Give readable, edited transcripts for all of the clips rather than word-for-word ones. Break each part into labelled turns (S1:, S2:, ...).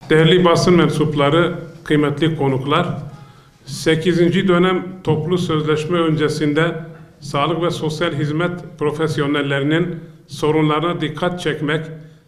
S1: Değerli basın mensupları, kıymetli konuklar, 8. dönem toplu sözleşme öncesinde sağlık ve sosyal hizmet profesyonellerinin sorunlarına dikkat çekmek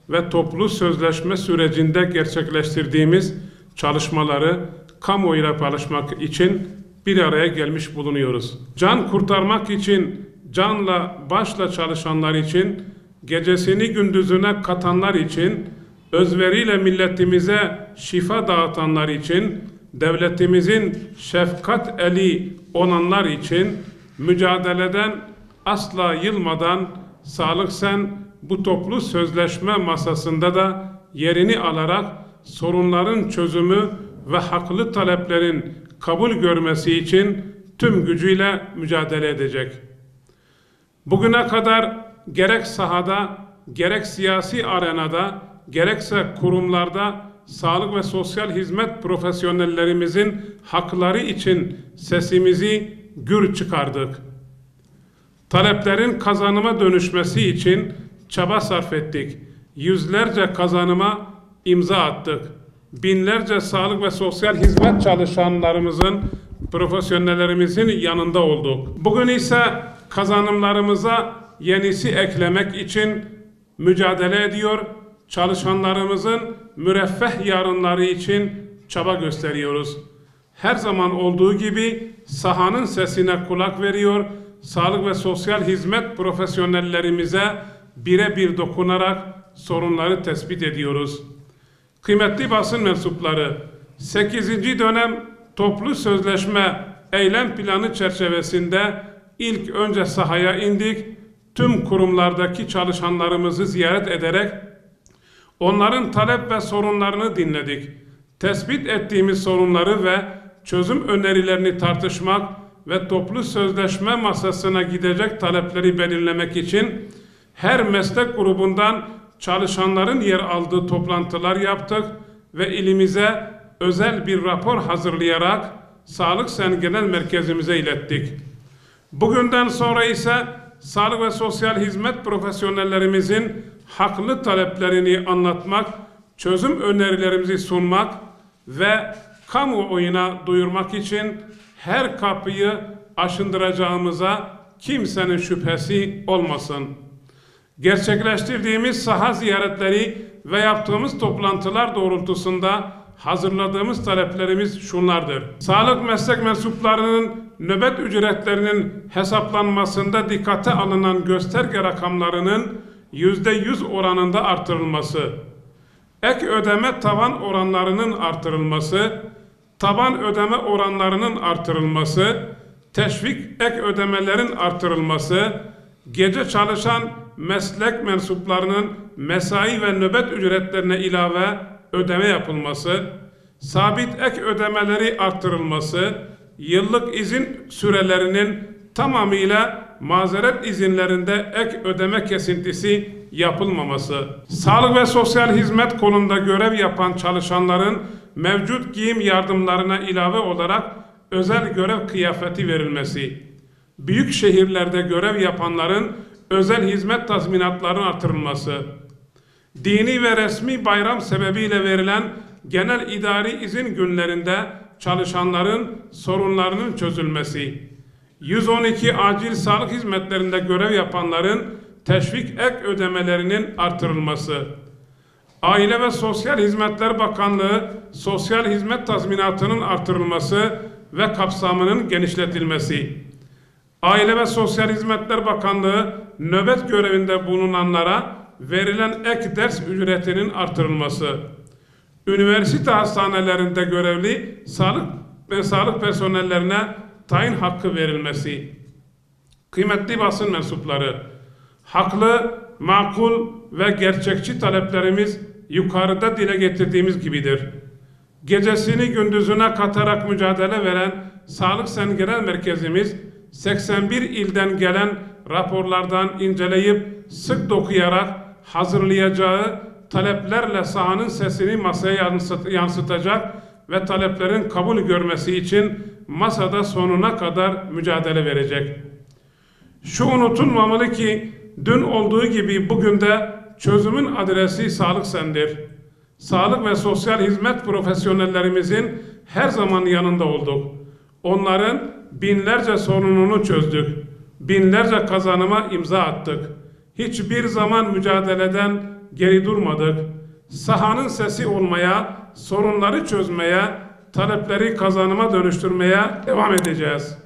S1: ve toplu sözleşme sürecinde gerçekleştirdiğimiz çalışmaları kamuoyuyla paylaşmak için bir araya gelmiş bulunuyoruz. Can kurtarmak için, canla başla çalışanlar için, gecesini gündüzüne katanlar için, özveriyle milletimize şifa dağıtanlar için, devletimizin şefkat eli olanlar için, mücadeleden asla yılmadan Sağlık Sen bu toplu sözleşme masasında da yerini alarak sorunların çözümü ve haklı taleplerin kabul görmesi için tüm gücüyle mücadele edecek. Bugüne kadar gerek sahada, gerek siyasi arenada, gerekse kurumlarda sağlık ve sosyal hizmet profesyonellerimizin hakları için sesimizi gür çıkardık. Taleplerin kazanıma dönüşmesi için çaba sarf ettik. Yüzlerce kazanıma imza attık. Binlerce sağlık ve sosyal hizmet çalışanlarımızın, profesyonellerimizin yanında olduk. Bugün ise kazanımlarımıza yenisi eklemek için mücadele ediyor, çalışanlarımızın müreffeh yarınları için çaba gösteriyoruz. Her zaman olduğu gibi sahanın sesine kulak veriyor, sağlık ve sosyal hizmet profesyonellerimize birebir dokunarak sorunları tespit ediyoruz. Kıymetli basın mensupları, 8. dönem toplu sözleşme eylem planı çerçevesinde ilk önce sahaya indik, tüm kurumlardaki çalışanlarımızı ziyaret ederek onların talep ve sorunlarını dinledik. Tespit ettiğimiz sorunları ve çözüm önerilerini tartışmak ve toplu sözleşme masasına gidecek talepleri belirlemek için her meslek grubundan çalışanların yer aldığı toplantılar yaptık ve ilimize özel bir rapor hazırlayarak Sağlık Sen Genel Merkezimize ilettik. Bugünden sonra ise sağlık ve sosyal hizmet profesyonellerimizin haklı taleplerini anlatmak, çözüm önerilerimizi sunmak ve kamuoyuna duyurmak için her kapıyı aşındıracağımıza kimsenin şüphesi olmasın. Gerçekleştirdiğimiz saha ziyaretleri ve yaptığımız toplantılar doğrultusunda hazırladığımız taleplerimiz şunlardır. Sağlık meslek mensuplarının nöbet ücretlerinin hesaplanmasında dikkate alınan gösterge rakamlarının %100 oranında artırılması, ek ödeme tavan oranlarının artırılması, taban ödeme oranlarının artırılması, teşvik ek ödemelerin artırılması, gece çalışan meslek mensuplarının mesai ve nöbet ücretlerine ilave ödeme yapılması, sabit ek ödemeleri artırılması, yıllık izin sürelerinin tamamıyla mazeret izinlerinde ek ödeme kesintisi yapılmaması, sağlık ve sosyal hizmet kolunda görev yapan çalışanların mevcut giyim yardımlarına ilave olarak özel görev kıyafeti verilmesi, büyük şehirlerde görev yapanların özel hizmet tazminatlarının artırılması, dini ve resmi bayram sebebiyle verilen genel idari izin günlerinde çalışanların sorunlarının çözülmesi, 112 acil sağlık hizmetlerinde görev yapanların teşvik ek ödemelerinin artırılması, Aile ve Sosyal Hizmetler Bakanlığı sosyal hizmet tazminatının artırılması ve kapsamının genişletilmesi, Aile ve Sosyal Hizmetler Bakanlığı nöbet görevinde bulunanlara verilen ek ders ücretinin artırılması, üniversite hastanelerinde görevli sağlık personellerine tayin hakkı verilmesi. Kıymetli basın mensupları, haklı, makul ve gerçekçi taleplerimiz yukarıda dile getirdiğimiz gibidir. Gecesini gündüzüne katarak mücadele veren Sağlık Sen Genel Merkezimiz, 81 ilden gelen raporlardan inceleyip sık dokuyarak hazırlayacağı taleplerle sahanın sesini masaya yansıtacak ve taleplerin kabul görmesi için masada sonuna kadar mücadele verecek. Şu unutulmamalı ki dün olduğu gibi bugün de çözümün adresi Sağlık Sen'dir. Sağlık ve sosyal hizmet profesyonellerimizin her zaman yanında olduk. Onların binlerce sorununu çözdük. Binlerce kazanıma imza attık. Hiçbir zaman mücadeleden geri durmadık. Sahanın sesi olmaya, sorunları çözmeye, talepleri kazanıma dönüştürmeye devam edeceğiz.